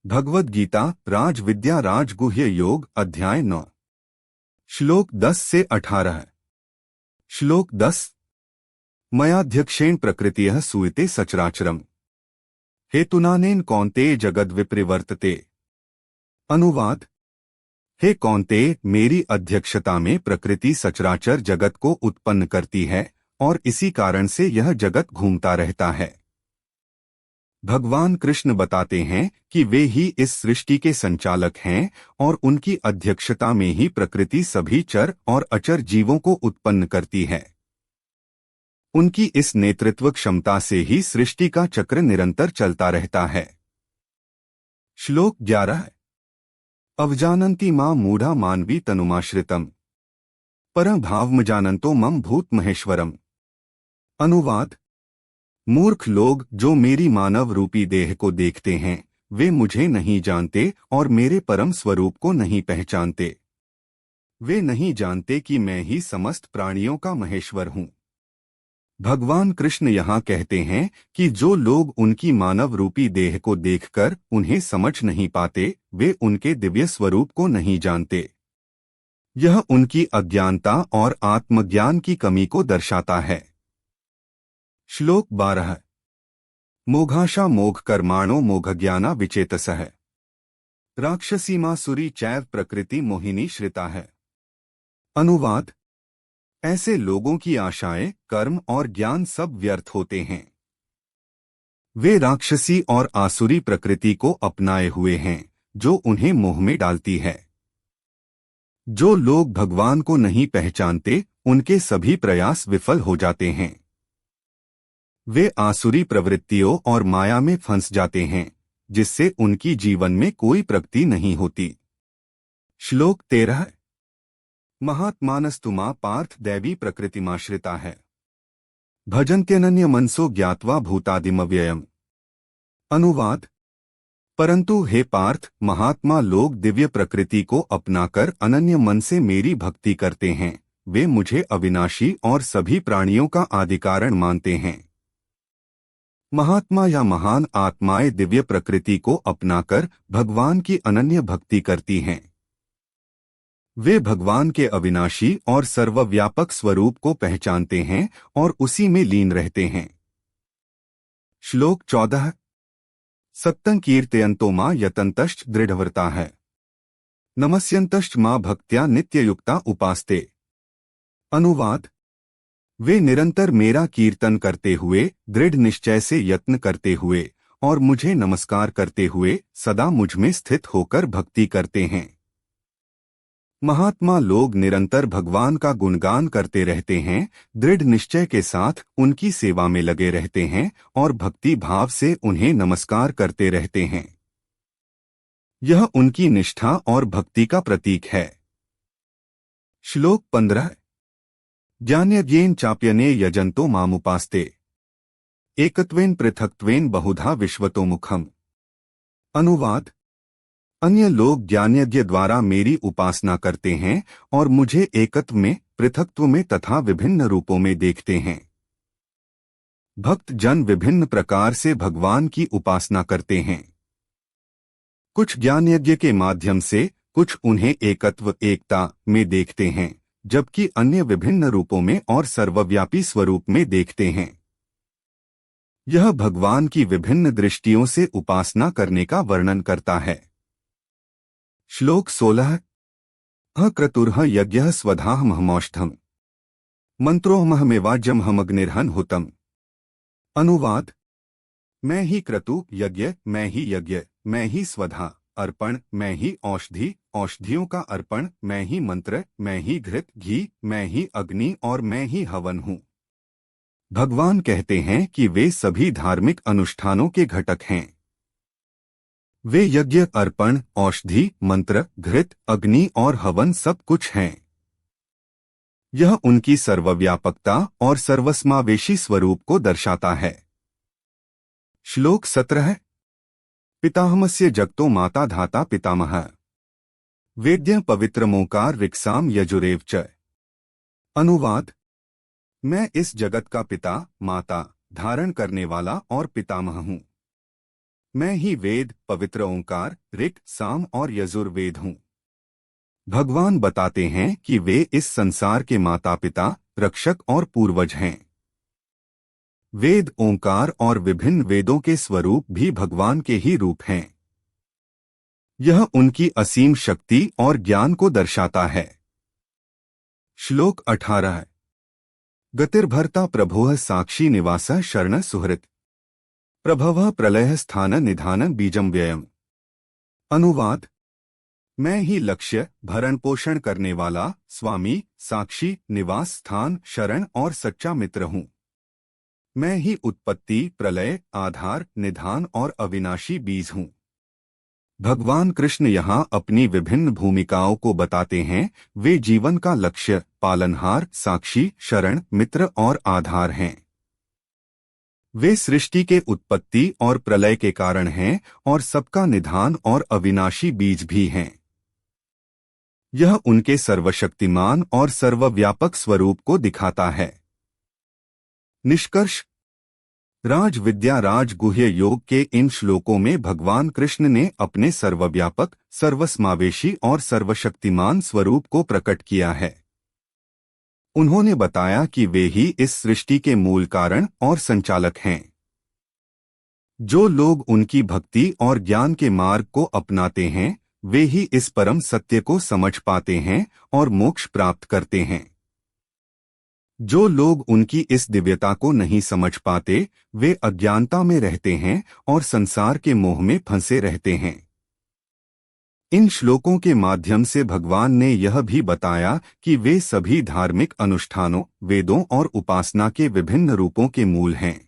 भगवद गीता राज विद्या राजगुह्य योग अध्याय 9 श्लोक 10 से 18। श्लोक 10 मयाध्यक्षेण प्रकृतियः सूयते सचराचरम् हेतुनानेन कौन्तेय जगद विप्रवर्तते। अनुवाद। हे कौन्तेय, मेरी अध्यक्षता में प्रकृति सचराचर जगत को उत्पन्न करती है और इसी कारण से यह जगत घूमता रहता है। भगवान कृष्ण बताते हैं कि वे ही इस सृष्टि के संचालक हैं और उनकी अध्यक्षता में ही प्रकृति सभी चर और अचर जीवों को उत्पन्न करती है। उनकी इस नेतृत्व क्षमता से ही सृष्टि का चक्र निरंतर चलता रहता है। श्लोक 11 अवजानन्ति मां मूढ़ा मानवी तनुमाश्रितम् परं भावम जानन्तो मम भूत महेश्वरम्। अनुवाद। मूर्ख लोग जो मेरी मानव रूपी देह को देखते हैं वे मुझे नहीं जानते और मेरे परम स्वरूप को नहीं पहचानते। वे नहीं जानते कि मैं ही समस्त प्राणियों का महेश्वर हूँ। भगवान कृष्ण यहाँ कहते हैं कि जो लोग उनकी मानव रूपी देह को देखकर उन्हें समझ नहीं पाते वे उनके दिव्य स्वरूप को नहीं जानते। यह उनकी अज्ञानता और आत्मज्ञान की कमी को दर्शाता है। श्लोक 12 मोघाशा मोघ कर्माणो मोघज्ञाना विचेतसः राक्षसीमासुरी चैव प्रकृति मोहिनी श्रिता है। अनुवाद। ऐसे लोगों की आशाएं कर्म और ज्ञान सब व्यर्थ होते हैं। वे राक्षसी और आसुरी प्रकृति को अपनाए हुए हैं जो उन्हें मोह में डालती है। जो लोग भगवान को नहीं पहचानते उनके सभी प्रयास विफल हो जाते हैं। वे आसुरी प्रवृत्तियों और माया में फंस जाते हैं जिससे उनकी जीवन में कोई प्रगति नहीं होती। श्लोक 13 महात्मानस्तु मां पार्थ दैवी प्रकृतिमाश्रिता है भजन्त्यनन्य मनसो ज्ञात्वा भूतादिमव्ययम्। अनुवाद। परंतु हे पार्थ, महात्मा लोग दिव्य प्रकृति को अपनाकर अनन्य मन से मेरी भक्ति करते हैं। वे मुझे अविनाशी और सभी प्राणियों का आदिकारण मानते हैं। महात्मा या महान आत्माएं दिव्य प्रकृति को अपनाकर भगवान की अनन्य भक्ति करती हैं। वे भगवान के अविनाशी और सर्वव्यापक स्वरूप को पहचानते हैं और उसी में लीन रहते हैं। श्लोक 14 सत्तं कीर्तयन्तो मां यतन्तश्च दृढ़व्रता है नमस्यन्तश्च मां भक्त्या नित्ययुक्ता उपास्ते। अनुवाद। वे निरंतर मेरा कीर्तन करते हुए दृढ़ निश्चय से यत्न करते हुए और मुझे नमस्कार करते हुए सदा मुझ में स्थित होकर भक्ति करते हैं। महात्मा लोग निरंतर भगवान का गुणगान करते रहते हैं, दृढ़ निश्चय के साथ उनकी सेवा में लगे रहते हैं और भक्ति भाव से उन्हें नमस्कार करते रहते हैं। यह उनकी निष्ठा और भक्ति का प्रतीक है। श्लोक 15 ज्ञानयज्ञेन चाप्यने यजन्तो मामुपास्ते एकत्वेन पृथक्त्वेन बहुधा विश्वतोमुखम्। अनुवाद। अन्य लोग ज्ञानयज्ञ द्वारा मेरी उपासना करते हैं और मुझे एकत्व में पृथक्त्व में तथा विभिन्न रूपों में देखते हैं। भक्त जन विभिन्न प्रकार से भगवान की उपासना करते हैं। कुछ ज्ञानयज्ञ के माध्यम से, कुछ उन्हें एकत्व एकता में देखते हैं, जबकि अन्य विभिन्न रूपों में और सर्वव्यापी स्वरूप में देखते हैं। यह भगवान की विभिन्न दृष्टियों से उपासना करने का वर्णन करता है। श्लोक 16 क्रतुर्ह यज्ञः स्वधाहमहमौष्ठम् मंत्रोऽहमहमेवाज्यमहमग्निर्हन् हुतम्। अनुवाद। मैं ही क्रतु यज्ञ, मैं ही यज्ञ, मैं ही स्वधा अर्पण, मैं ही औषधि औषधियों का अर्पण, मैं ही मंत्र, मैं ही घृत घी, मैं ही अग्नि और मैं ही हवन हूँ। भगवान कहते हैं कि वे सभी धार्मिक अनुष्ठानों के घटक हैं। वे यज्ञ अर्पण औषधि मंत्र घृत अग्नि और हवन सब कुछ हैं। यह उनकी सर्वव्यापकता और सर्वसमावेशी स्वरूप को दर्शाता है। श्लोक 17 पितामहस्य जगतो माता धाता पितामहः वेद्य पवित्रमोकार ऋक्साम यजुरेव च। अनुवाद। मैं इस जगत का पिता माता धारण करने वाला और पितामह हूँ। मैं ही वेद, पवित्र ओंकार, ऋक्, साम और यजुर्वेद हूँ। भगवान बताते हैं कि वे इस संसार के माता पिता, रक्षक और पूर्वज हैं। वेद, ओंकार और विभिन्न वेदों के स्वरूप भी भगवान के ही रूप हैं। यह उनकी असीम शक्ति और ज्ञान को दर्शाता है। श्लोक 18। गतिर्भर्ता प्रभुः साक्षी निवासः शरण सुहृत् प्रभवः प्रलय स्थान निधान बीजम व्ययम्। अनुवाद: मैं ही लक्ष्य, भरण पोषण करने वाला, स्वामी, साक्षी, निवास स्थान, शरण और सच्चा मित्र हूँ। मैं ही उत्पत्ति, प्रलय, आधार, निधान और अविनाशी बीज हूँ। भगवान कृष्ण यहाँ अपनी विभिन्न भूमिकाओं को बताते हैं। वे जीवन का लक्ष्य, पालनहार, साक्षी, शरण, मित्र और आधार हैं। वे सृष्टि के उत्पत्ति और प्रलय के कारण हैं और सबका निधान और अविनाशी बीज भी हैं। यह उनके सर्वशक्तिमान और सर्वव्यापक स्वरूप को दिखाता है। निष्कर्ष: राज विद्या राजगुह्य योग के इन श्लोकों में भगवान कृष्ण ने अपने सर्वव्यापक, सर्वसमावेशी और सर्वशक्तिमान स्वरूप को प्रकट किया है। उन्होंने बताया कि वे ही इस सृष्टि के मूल कारण और संचालक हैं। जो लोग उनकी भक्ति और ज्ञान के मार्ग को अपनाते हैं, वे ही इस परम सत्य को समझ पाते हैं और मोक्ष प्राप्त करते हैं। जो लोग उनकी इस दिव्यता को नहीं समझ पाते, वे अज्ञानता में रहते हैं और संसार के मोह में फंसे रहते हैं। इन श्लोकों के माध्यम से भगवान ने यह भी बताया कि वे सभी धार्मिक अनुष्ठानों, वेदों और उपासना के विभिन्न रूपों के मूल हैं।